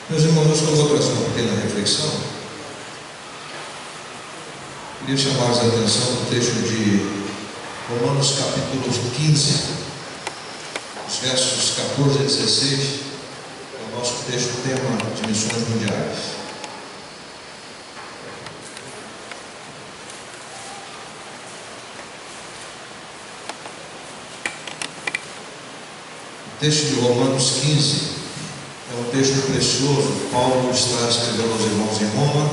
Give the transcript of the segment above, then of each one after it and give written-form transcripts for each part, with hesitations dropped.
Meus irmãos, eu vou trazer uma pequena reflexão. Queria chamar a atenção no texto de Romanos capítulo 15, os versos 14 a 16, é o nosso texto tema de missões mundiais. O texto de Romanos 15 é um texto precioso. Paulo está escrevendo aos irmãos em Roma,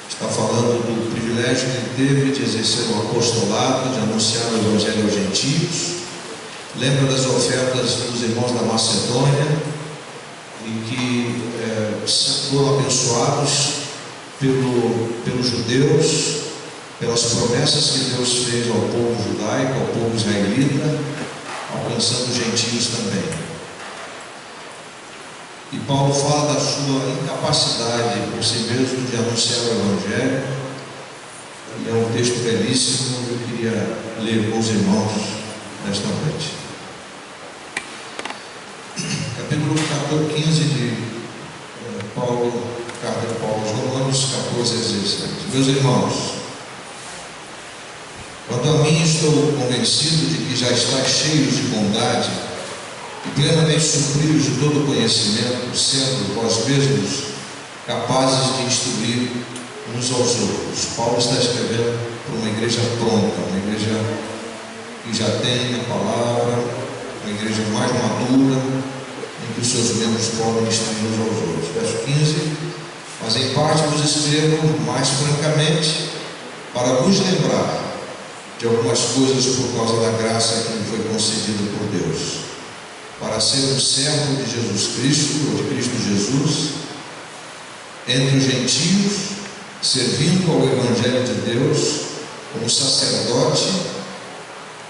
está falando do privilégio que ele teve de exercer o apostolado, de anunciar o Evangelho aos gentios. Lembra das ofertas dos irmãos da Macedônia, em que foram abençoados pelos judeus, pelas promessas que Deus fez ao povo judaico, ao povo israelita, alcançando os gentios também. E Paulo fala da sua incapacidade por si mesmo de anunciar o Evangelho. E é um texto belíssimo que eu queria ler com os irmãos nesta noite. Capítulo 15 de Paulo, carta de Paulo aos Romanos, 14 a 16. Meus irmãos, quanto a mim, estou convencido de que já estáis cheios de bondade e plenamente supridos de todo conhecimento, sendo vós mesmos capazes de instruir uns aos outros. Paulo está escrevendo para uma igreja pronta, uma igreja que já tem a palavra, uma igreja mais madura, em que os seus membros podem instruir uns aos outros. Verso 15: mas em parte vos escrevo mais francamente, para vos lembrar de algumas coisas por causa da graça que me foi concedida por Deus, para ser um servo de Jesus Cristo, ou de Cristo Jesus, entre os gentios, servindo ao Evangelho de Deus, como sacerdote,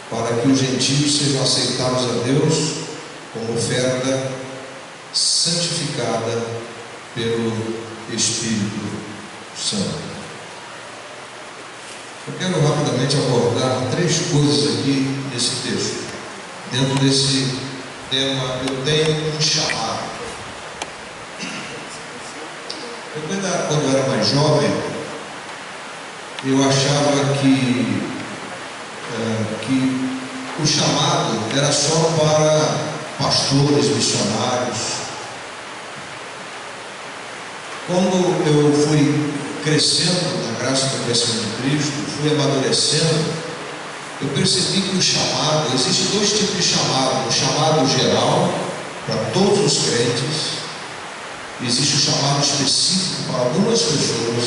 para que os gentios sejam aceitados a Deus como oferta santificada pelo Espírito Santo. Eu quero rapidamente abordar três coisas aqui nesse texto, dentro desse tema. Eu tenho um chamado. Quando eu era mais jovem, eu achava que o chamado era só para pastores, missionários. Quando eu fui crescendo na graça do conhecimento de Cristo, fui amadurecendo, eu percebi que o chamado, existe dois tipos de chamado: o chamado geral para todos os crentes, e existe o chamado específico para algumas pessoas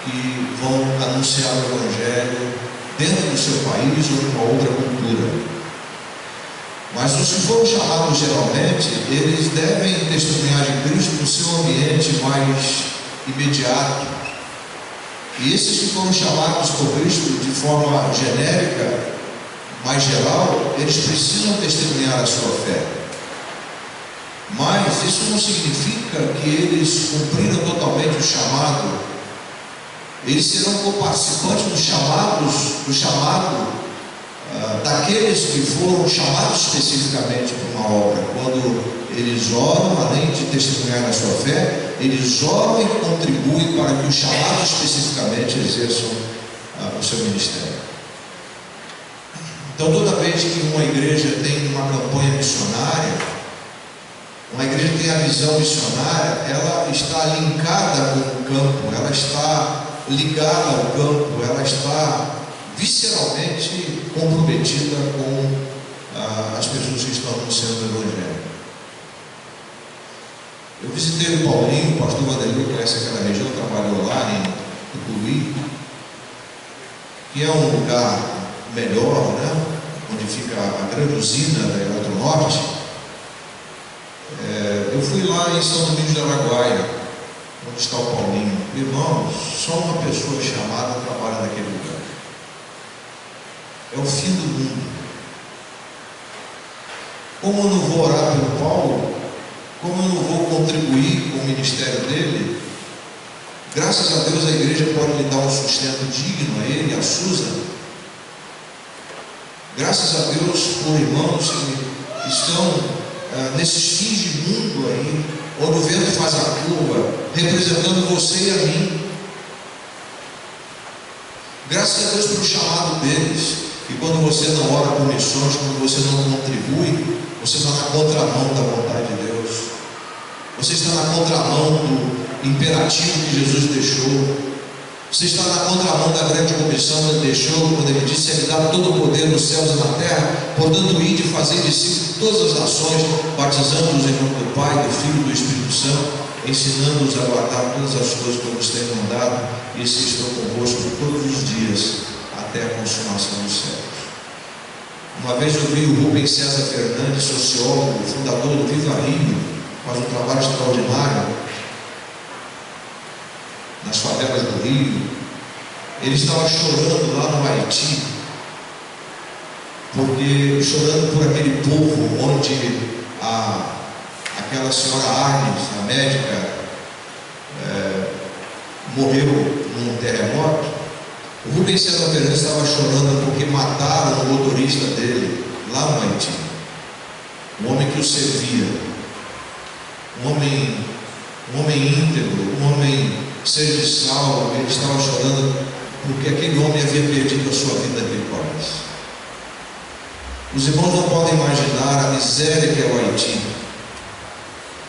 que vão anunciar o Evangelho dentro do seu país ou em uma outra cultura. Mas os que foram chamados geralmente, eles devem testemunhar de Cristo no seu ambiente mais imediato. E esses que foram chamados por Cristo de forma genérica, mais geral, eles precisam testemunhar a sua fé. Mas isso não significa que eles cumpriram totalmente o chamado. Eles serão coparticipantes do chamado daqueles que foram chamados especificamente para uma obra. Quando eles oram, além de testemunhar a sua fé, eles oram e contribuem para que os chamados especificamente exerçam o seu ministério. Então, toda vez que uma igreja tem uma campanha missionária, uma igreja que tem a visão missionária, ela está linkada com o campo, ela está ligada ao campo, ela está visceralmente comprometida com as pessoas que estão anunciando o Evangelho. Eu visitei o Paulinho, o pastor Vanderlei conhece aquela região, trabalhou lá em Tucuruí, que é um lugar melhor, né? Onde fica a grande usina da Eletronorte. Eu fui lá em São Domingos de Araguaia, onde está o Paulinho. Irmãos, só uma pessoa chamada trabalha naquele lugar. É o fim do mundo. Como eu não vou orar pelo Paulo, como eu não vou contribuir com o ministério dele, graças a Deus a igreja pode lhe dar um sustento digno a ele, a Susan. Graças a Deus por irmãos que estão nesses fins de mundo aí, onde o vento faz a curva, representando você e a mim. Graças a Deus pelo chamado deles. E quando você não ora por missões, quando você não contribui, você está na contramão da vontade de Deus. Você está na contramão do imperativo que Jesus deixou. Você está na contramão da grande comissão que ele deixou, quando ele disse: ele dá todo o poder nos céus e na terra, portanto, ide e fazer discípulos de todas as nações, batizando-os em nome do Pai, do Filho e do Espírito Santo, ensinando-os a guardar todas as coisas que eu vos tenho mandado, e se estou convosco todos os dias, até a consumação dos séculos. Uma vez eu vi o Rubens César Fernandes, sociólogo, fundador do Viva Rio, faz um trabalho extraordinário nas favelas do Rio. Ele estava chorando lá no Haiti, porque chorando por aquele povo onde aquela senhora Agnes, a médica, morreu num terremoto. O Rubens César Fernandes estava chorando porque mataram o motorista dele lá no Haiti, um homem que o servia, um homem íntegro, um homem serviçal. Ele estava chorando porque aquele homem havia perdido a sua vida naquele país. Os irmãos não podem imaginar a miséria que é o Haiti.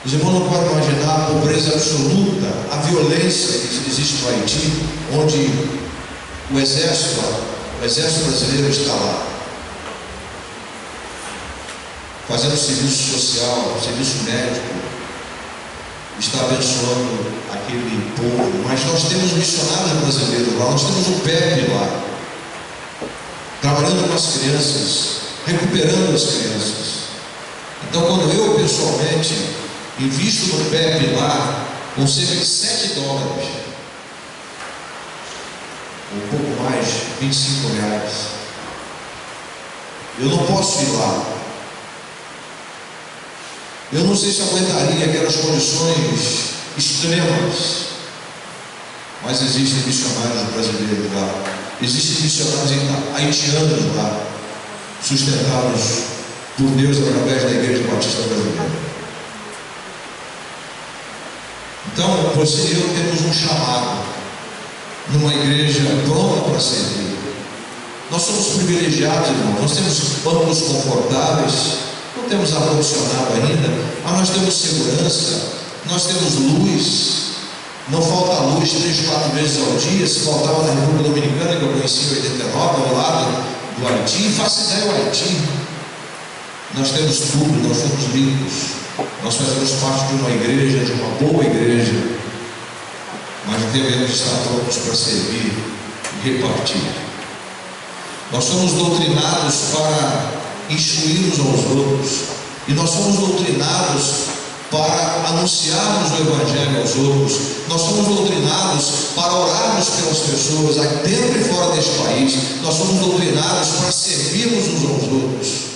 Os irmãos não podem imaginar a pobreza absoluta, a violência que existe no Haiti, onde o exército brasileiro está lá, fazendo serviço social, serviço médico, está abençoando aquele povo. Mas nós temos missionários brasileiros lá, nós temos o Pepe lá, trabalhando com as crianças, recuperando as crianças. Então, quando eu pessoalmente invisto no Pepe lá, com cerca de $7, um pouco mais, R$25, eu não posso ir lá. Eu não sei se aguentaria aquelas condições extremas, mas existem missionários brasileiros lá, existem missionários haitianos lá, sustentados por Deus através da Igreja Batista Brasileira. Então, você e eu temos um chamado numa igreja pronta para servir. Nós somos privilegiados, irmãos. Nós temos bancos confortáveis, não temos ar-condicionado ainda, mas nós temos segurança, nós temos luz. Não falta luz 3, 4 vezes ao dia. Se faltava na República Dominicana, que eu conheci em 89, ao lado do Haiti, faça ideia o Haiti. Nós temos tudo, nós somos ricos, nós fazemos parte de uma igreja, de uma boa igreja, mas devemos estar prontos para servir e repartir. Nós somos doutrinados para instruir uns aos outros, e nós somos doutrinados para anunciarmos o Evangelho aos outros. Nós somos doutrinados para orarmos pelas pessoas aqui dentro e fora deste país. Nós somos doutrinados para servirmos uns aos outros.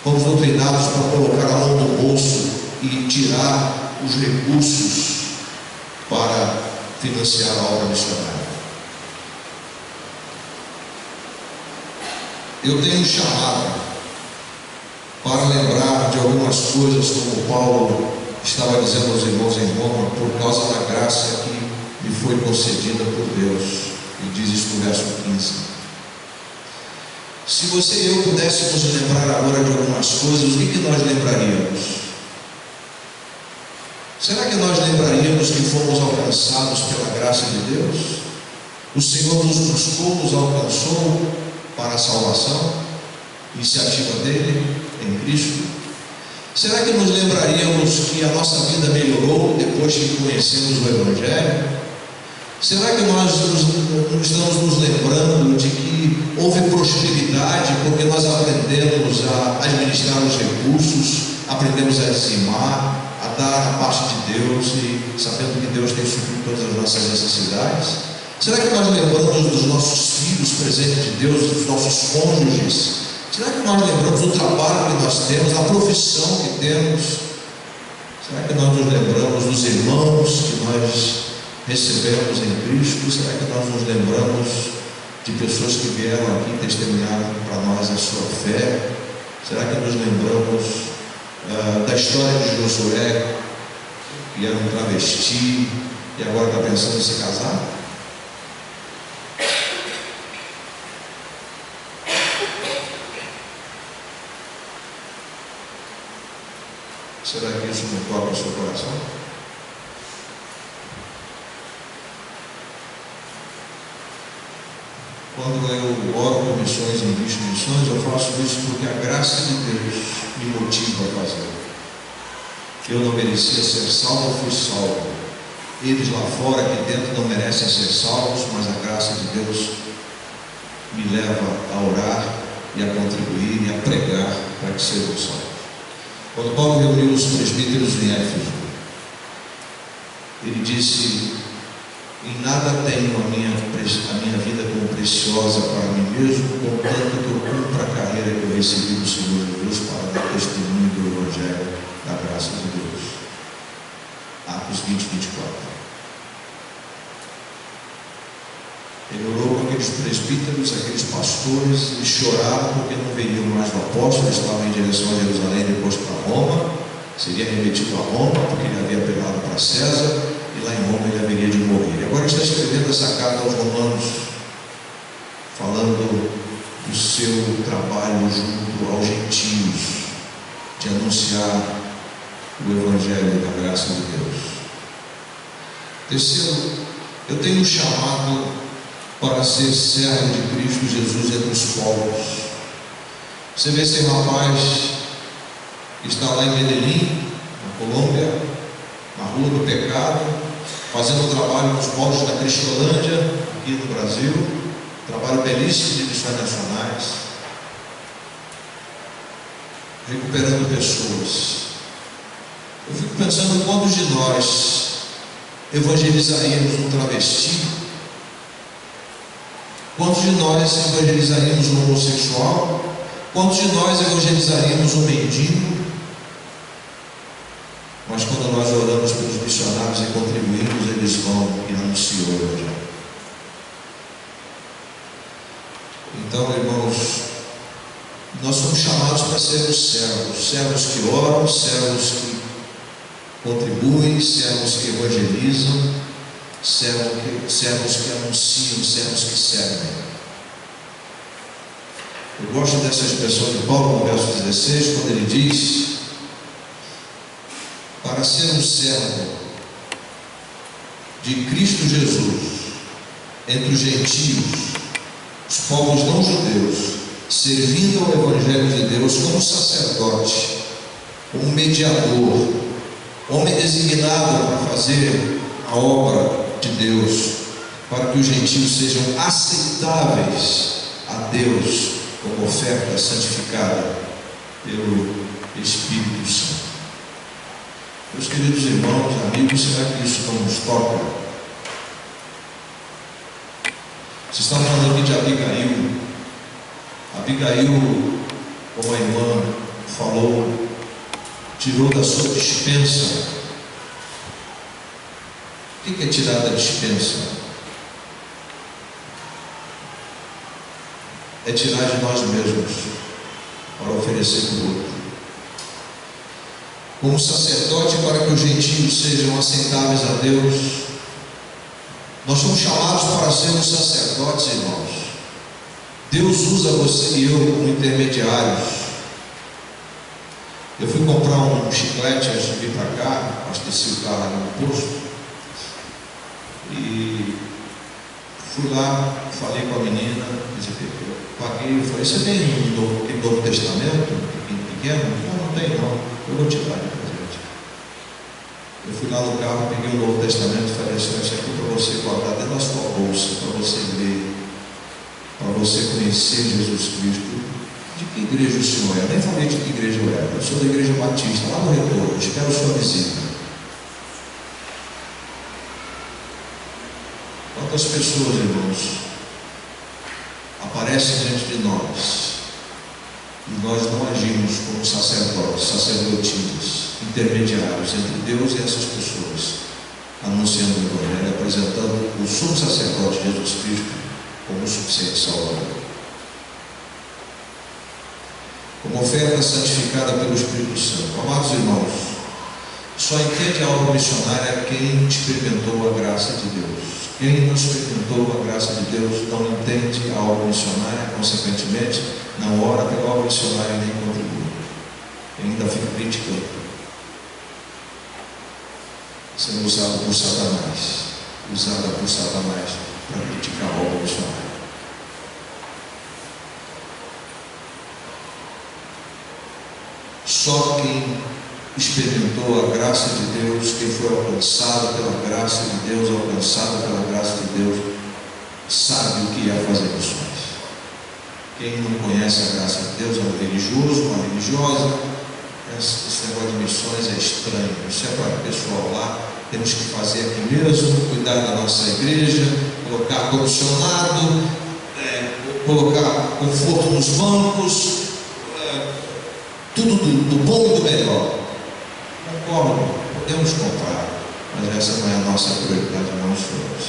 Fomos doutrinados para colocar a mão no bolso e tirar os recursos para financiar a obra missionária. Eu tenho um chamado para lembrar de algumas coisas, como Paulo estava dizendo aos irmãos em Roma, por causa da graça que lhe foi concedida por Deus. E diz isso no verso 15. Se você e eu pudéssemos lembrar agora de algumas coisas, o que nós lembraríamos? Será que nós lembraríamos que fomos alcançados pela graça de Deus? O Senhor nos buscou, nos alcançou para a salvação, iniciativa dele em Cristo. Será que nos lembraríamos que a nossa vida melhorou depois que conhecemos o Evangelho? Será que nós estamos nos lembrando de que houve prosperidade porque nós aprendemos a administrar os recursos, aprendemos a dizimar, a dar a parte de Deus, e sabendo que Deus tem suprido todas as nossas necessidades? Será que nós lembramos dos nossos filhos, presente de Deus, dos nossos cônjuges? Será que nós lembramos do trabalho que nós temos, da profissão que temos? Será que nós nos lembramos dos irmãos que nós recebemos em Cristo? Será que nós nos lembramos de pessoas que vieram aqui e testemunharam para nós a sua fé? Será que nos lembramos da história de Josué, e era um travesti, e agora está pensando em se casar? Será que isso não toca o seu coração? Quando eu oro por missões em missões, eu faço isso porque a graça de Deus me motiva a fazer. Eu não merecia ser salvo, eu fui salvo. Eles lá fora, aqui dentro, não merecem ser salvos, mas a graça de Deus me leva a orar e a contribuir e a pregar para que sejam salvos. Quando Paulo reuniu os presbíteros em Éfeso, ele disse: em nada tenho a minha vida como preciosa para mim mesmo, contanto que eu cumpra a carreira que eu recebi do Senhor Deus para dar testemunho do Evangelho da graça de Deus. Atos 20, 24. Ele orou com aqueles presbíteros, aqueles pastores, eles choraram porque não veriam mais o apóstolo, estavam em direção a Jerusalém, depois para Roma, seria remetido a Roma, porque ele havia apelado para César, e lá em Roma ele haveria de morrer. Agora ele está escrevendo essa carta aos romanos, falando do seu trabalho junto aos gentios, de anunciar o Evangelho da graça de Deus. Terceiro, eu tenho um chamado para ser servo de Cristo Jesus entre os povos. Você vê esse rapaz que está lá em Medellín, na Colômbia, na rua do pecado, fazendo trabalho nos moldes da Cristolândia, aqui no Brasil, trabalho belíssimo de missões nacionais, recuperando pessoas. Eu fico pensando quantos de nós evangelizaríamos um travesti, quantos de nós evangelizaríamos um homossexual, quantos de nós evangelizaríamos um mendigo. Mas quando nós oramos pelos missionários e contribuímos, eles vão e anunciam o Evangelho. Então, irmãos, nós somos chamados para sermos servos, servos que oram, servos que contribuem, servos que evangelizam, servos que anunciam, servos que servem. Eu gosto dessa expressão de Paulo no verso 16, quando ele diz: para ser um servo de Cristo Jesus entre os gentios, os povos não judeus, servindo ao Evangelho de Deus como sacerdote, como mediador, homem designado para fazer a obra de Deus, para que os gentios sejam aceitáveis a Deus como oferta santificada pelo Espírito Santo. Meus queridos irmãos, amigos, será que isso não nos toca? Vocês estão falando aqui de Abigail. Abigail, como a irmã falou, tirou da sua despensa. O que é tirar da despensa? É tirar de nós mesmos para oferecer para o outro. Como sacerdote, para que os gentios sejam aceitáveis a Deus. Nós somos chamados para sermos sacerdotes, irmãos. Deus usa você e eu como intermediários. Eu fui comprar um chiclete antes de vir para cá, abasteci o carro ali no posto, e fui lá, falei com a menina, eu paguei, eu falei: você tem um Novo Testamento pequeno? Não tem não. Eu vou te dar de presente. Eu fui lá no carro, peguei o Novo Testamento e falei assim: isso aqui para você guardar dentro da sua bolsa, para você ler, para você conhecer Jesus Cristo. De que igreja o senhor é? Eu nem falei de que igreja eu era. Eu sou da Igreja Batista, lá no Retorno. Espero sua visita. Quantas pessoas, irmãos, aparecem diante de nós e nós não agimos como sacerdotes, sacerdotisas, intermediários entre Deus e essas pessoas, anunciando o Evangelho, apresentando o sumo sacerdote Jesus Cristo como o suficiente Salvador, como oferta santificada pelo Espírito Santo. Amados irmãos, Só entende a obra missionária quem experimentou a graça de Deus. Quem não experimentou a graça de Deus não entende a obra missionária, consequentemente, não ora pela obra missionária e nem contribui. E ainda fica criticando. Sendo usado por Satanás. Usada por Satanás para criticar a obra missionária. Só quem experimentou a graça de Deus, quem foi alcançado pela graça de Deus, alcançado pela graça de Deus, sabe o que é fazer missões. Quem não conhece a graça de Deus é um religioso, uma religiosa. Esse negócio de missões é estranho. Isso é para o pessoal lá. Temos que fazer aqui mesmo, cuidar da nossa igreja, colocar ar-condicionado, colocar conforto nos bancos, tudo do bom e do melhor. Concordo, podemos comprar, mas essa não é a nossa prioridade, não, senhores.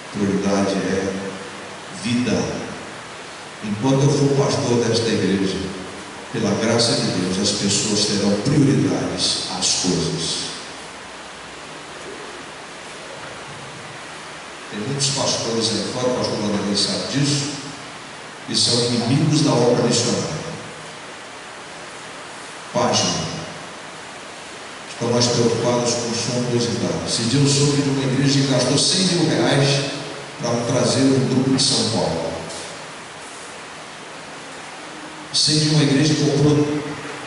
A prioridade é vida. Enquanto eu for pastor desta igreja, pela graça de Deus, as pessoas terão prioridades às coisas. Tem muitos pastores aí fora, o pastor Vanderlei sabe disso, e são inimigos da obra missionária. Página. Estão mais preocupados com suntuosidade. Esse dia eu soube de uma igreja que gastou R$100 mil para trazer um grupo de São Paulo. Sei de uma igreja que comprou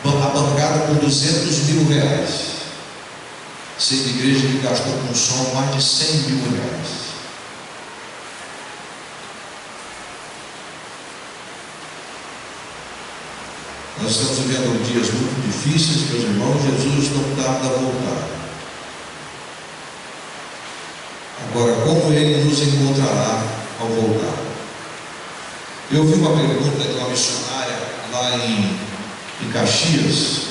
a bancada por R$200 mil. Sei de igreja que gastou com som mais de R$100 mil. Nós estamos vivendo dias muito difíceis, meus irmãos. Jesus não tarda a voltar. Agora, como Ele nos encontrará ao voltar? Eu vi uma pergunta de uma missionária lá em Caxias.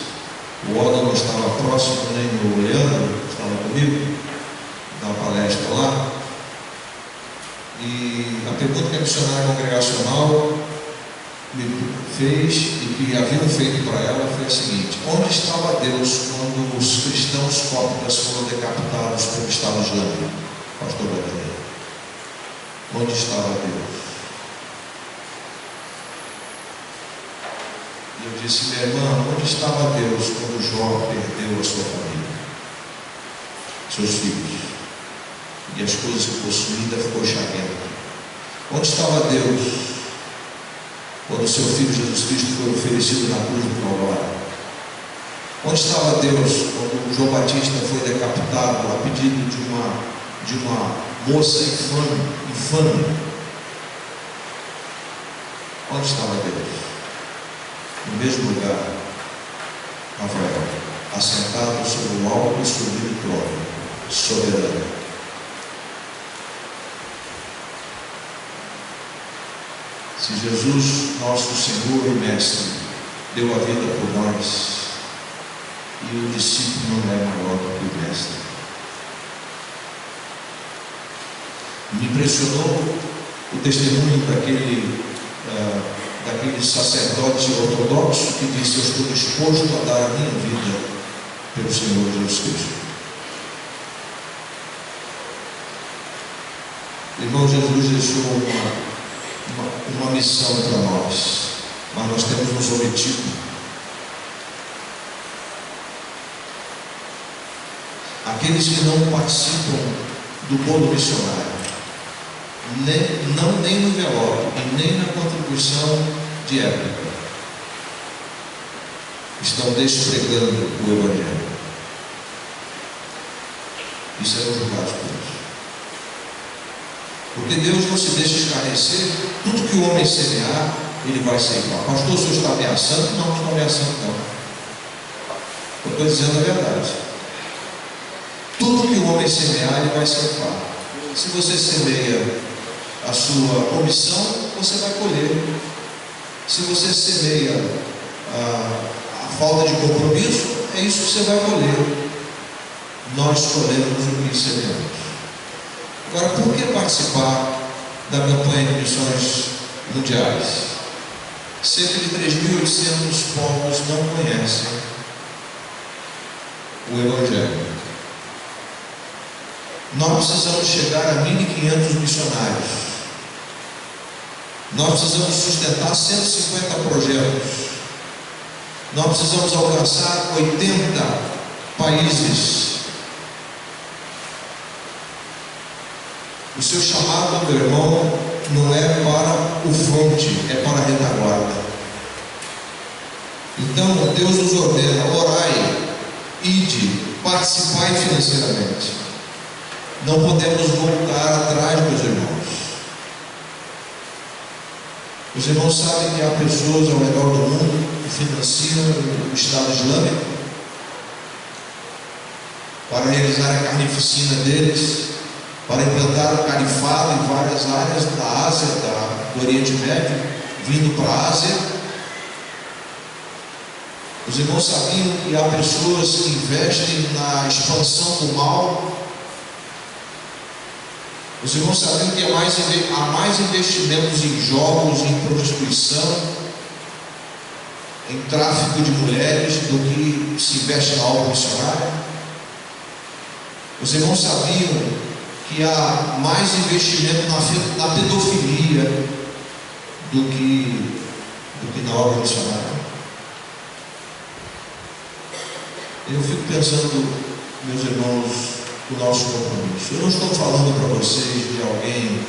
O Aldo não estava próximo, nem o Leandro estava comigo, na palestra lá. E a pergunta que a missionária congregacional me fez e que haviam feito para ela foi a seguinte: onde estava Deus quando os cristãos cópicos foram decapitados pelo Estado Islâmico? Pastor Vanderlei, onde estava Deus? E eu disse: minha irmã, onde estava Deus quando Jó perdeu a sua família, seus filhos, e as coisas que possuía ainda ficou chaguento? Onde estava Deus quando o seu Filho Jesus Cristo foi oferecido na cruz do Calvário? Onde estava Deus quando João Batista foi decapitado a pedido de uma moça infame? Onde estava Deus? No mesmo lugar, Rafael, assentado sobre o alto e sublime trono, soberano. Se Jesus, nosso Senhor e Mestre, deu a vida por nós, e o discípulo não é maior do que o Mestre. Me impressionou o testemunho daquele sacerdote ortodoxo que disse: eu estou disposto a dar a minha vida pelo Senhor Jesus Cristo. Irmão, Jesus deixou uma missão para nós, mas nós temos nos omitido. Aqueles que não participam do bolo missionário, nem no envelope e nem na contribuição de época, estão despregando o Evangelho. Isso é julgado por Deus. Porque Deus não se deixa escarnecer. Tudo que o homem semear, ele vai ceifar. Pastor, o senhor está ameaçando? Não, não estou ameaçando, não. Eu estou dizendo a verdade. Tudo que o homem semear, ele vai ceifar. Se você semeia a sua omissão, você vai colher. Se você semeia a falta de compromisso, é isso que você vai colher. Nós colhemos o que semeamos. Agora, por que participar da campanha de missões mundiais? Cerca de 3.800 povos não conhecem o Evangelho. Nós precisamos chegar a 1.500 missionários. Nós precisamos sustentar 150 projetos. Nós precisamos alcançar 80 países. O seu chamado, meu irmão, não é para o fronte, é para a retaguarda. Então Deus nos ordena: orai, ide, participai financeiramente. Não podemos voltar atrás, meus irmãos. Os irmãos sabem que há pessoas ao redor do mundo que financiam o Estado Islâmico para realizar a carnificina deles, para implantar o califado em várias áreas da Ásia, do Oriente Médio, vindo para a Ásia. Os irmãos sabiam que há pessoas que investem na expansão do mal. Os irmãos sabiam que há mais investimentos em jogos, em prostituição, em tráfico de mulheres, do que se investe na obra missionária. Os irmãos sabiam que há mais investimento na pedofilia do que na obra missionária. Eu fico pensando, meus irmãos, o nosso compromisso. Eu não estou falando para vocês de alguém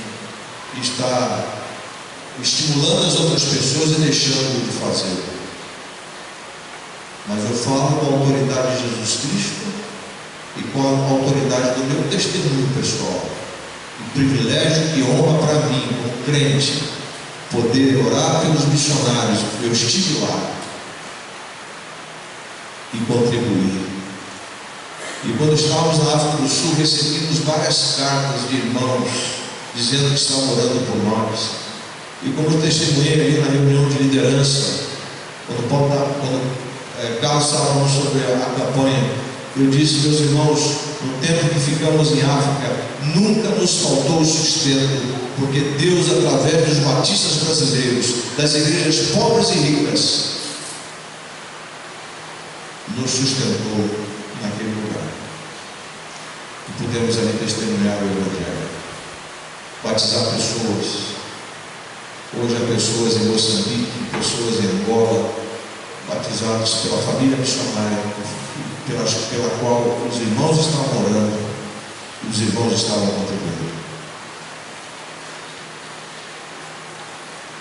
que está estimulando as outras pessoas e deixando de fazer, mas eu falo com a autoridade de Jesus Cristo e com a autoridade do meu testemunho pessoal. O privilégio que honra para mim, como crente, poder orar pelos missionários. Eu estive lá e contribuir. E quando estávamos na África do Sul, recebemos várias cartas de irmãos dizendo que estavam orando por nós. E como eu testemunhei ali na reunião de liderança, quando Carlos estava falando sobre a campanha, eu disse: meus irmãos, no tempo que ficamos em África, nunca nos faltou sustento, porque Deus, através dos batistas brasileiros, das igrejas pobres e ricas, nos sustentou naquele lugar. E pudemos ali testemunhar o Evangelho, batizar pessoas. Hoje há pessoas em Moçambique, pessoas em Angola, batizadas pela família missionária, pela qual os irmãos estavam orando e os irmãos estavam contribuindo.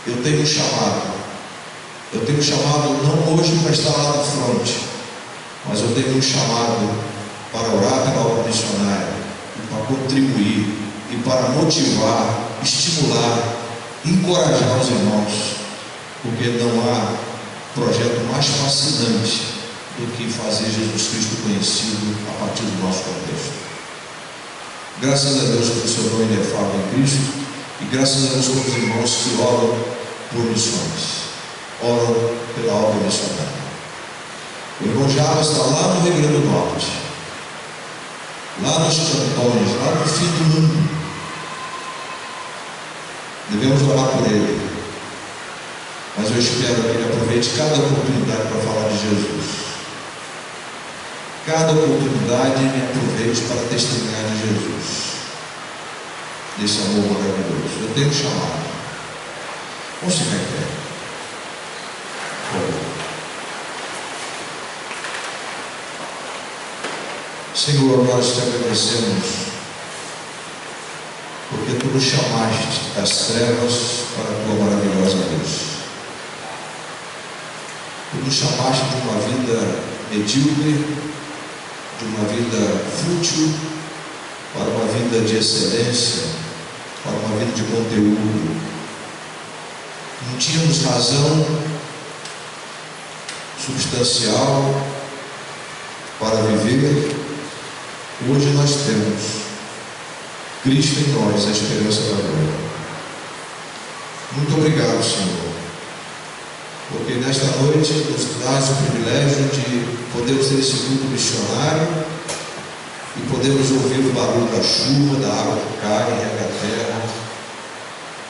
Eu tenho um chamado não hoje para estar lá na fronte, mas eu tenho um chamado para orar pela obra missionária, e para contribuir, e para motivar, estimular, encorajar os irmãos, porque não há projeto mais fascinante do que fazer Jesus Cristo conhecido a partir do nosso contexto. Graças a Deus pelo seu nome inefável em Cristo, e graças a Deus pelos irmãos que oram por missões, oram pela obra missionária. O irmão Java está lá no Rio Grande do Norte, lá nos cantões, lá no fim do mundo. Devemos orar por ele, mas eu espero que ele aproveite cada oportunidade para falar de Jesus. Cada oportunidade ele aproveite para testemunhar de Jesus, desse amor maravilhoso. Eu tenho chamado. Vamos ficar em pé, por favor. Senhor, nós te agradecemos, porque tu nos chamaste das trevas para a tua maravilhosa luz. Tu nos chamaste de uma vida medíocre, de uma vida fútil, para uma vida de excelência, para uma vida de conteúdo. Não tínhamos razão substancial para viver. Hoje nós temos Cristo em nós, a esperança da glória. Muito obrigado, Senhor, porque nesta noite nos dás o privilégio de podermos ter esse culto missionário e podemos ouvir o barulho da chuva, da água que cai e rega a terra,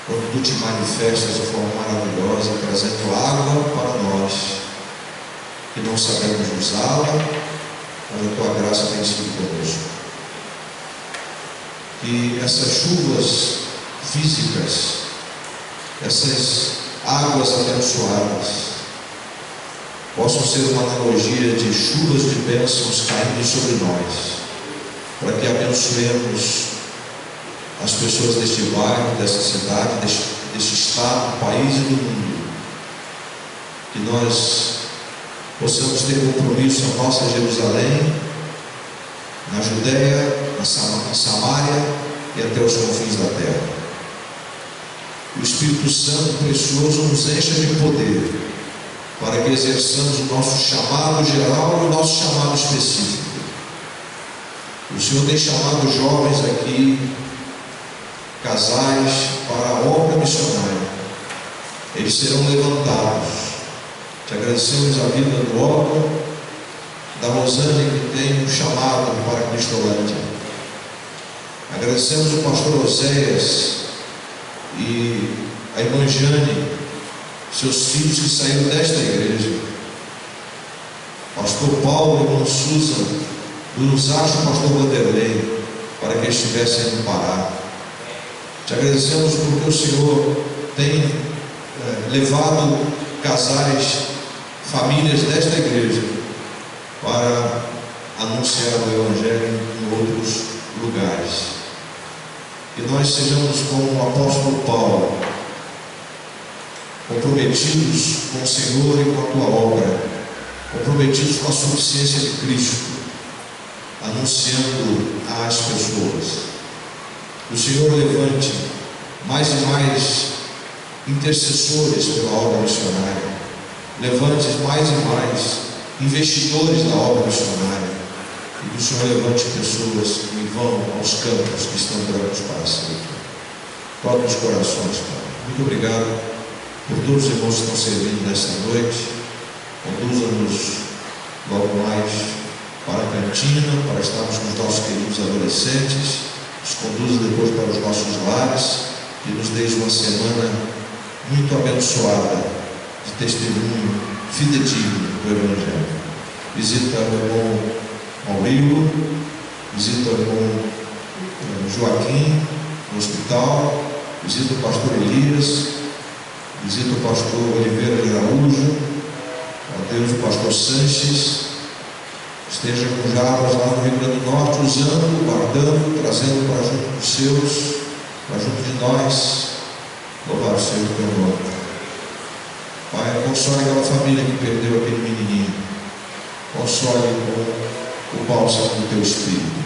quando tu te manifestas de forma maravilhosa, trazendo água para nós que não sabemos usá-la, mas a tua graça tem sido conosco. Que essas chuvas físicas, essas águas abençoadas, possam ser uma analogia de chuvas de bênçãos caindo sobre nós, para que abençoemos as pessoas deste bairro, desta cidade, deste estado, do país e do mundo. Que nós possamos ter compromisso na nossa Jerusalém, na Judéia, na Samária e até os confins da terra. O Espírito Santo precioso nos encha de poder para que exerçamos o nosso chamado geral e o nosso chamado específico. O Senhor tem chamado jovens aqui, casais, para a obra missionária. Eles serão levantados. Te agradecemos a vida do Otto, da Rosane, que tem um chamado para Cristolândia. Agradecemos o pastor Oséias e a irmã Jane, seus filhos que saíram desta igreja. Pastor Paulo e irmã Susan, nos acha o pastor Vanderlei, para que estivessem no Pará. Te agradecemos porque o Senhor tem levado casais, famílias desta igreja para anunciar o Evangelho em outros lugares. Que nós sejamos como o apóstolo Paulo, comprometidos com o Senhor e com a tua obra, comprometidos com a suficiência de Cristo, anunciando às pessoas. Que o Senhor levante mais e mais intercessores pela obra missionária, levante mais e mais investidores da obra missionária, e que o Senhor levante pessoas que vão aos campos que estão brancos para sempre. Toque os corações, Pai. Muito obrigado por todos os irmãos que estão servindo nesta noite. Conduza-nos logo mais para a cantina, para estarmos com os nossos queridos adolescentes. Nos conduza depois para os nossos lares e nos deixe uma semana muito abençoada de testemunho fidedigno do Evangelho. Visita o irmão Maurílio, visita o irmão Joaquim no hospital, visita o pastor Elias, visita o pastor Oliveira de Araújo, ó Deus, o pastor Sanches. Esteja com Jabas lá no Rio Grande do Norte, usando, guardando, trazendo para junto dos seus, para junto de nós. Louvado seja o teu nome. Pai, console aquela família que perdeu aquele menininho. Console com o bálsamo do teu Espírito.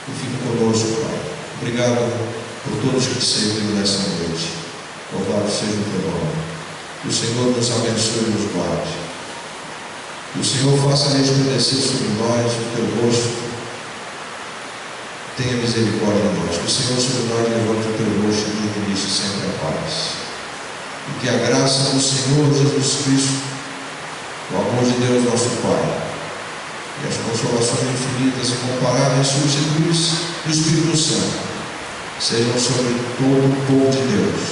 E fique conosco, Pai. Obrigado por todos que te serviram nessa noite. Louvado seja o teu nome. Que o Senhor nos abençoe e nos guarde. Que o Senhor faça resplandecer sobre nós o teu rosto, tenha misericórdia de nós. Que o Senhor sobre nós levante o teu rosto e nos ministre sempre a paz. E que a graça do Senhor Jesus Cristo, o amor de Deus nosso Pai, e as consolações infinitas e incomparáveis substitutos do Espírito Santo sejam sobre todo o povo de Deus.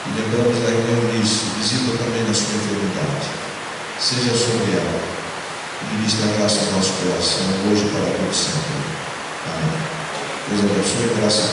E lembramos da irmã Eunice, visita também na sua enfermidade. Seja sobre ela, e ministre a graça ao nosso coração, hoje e para todo sempre. Amém. Deus abençoe, graça.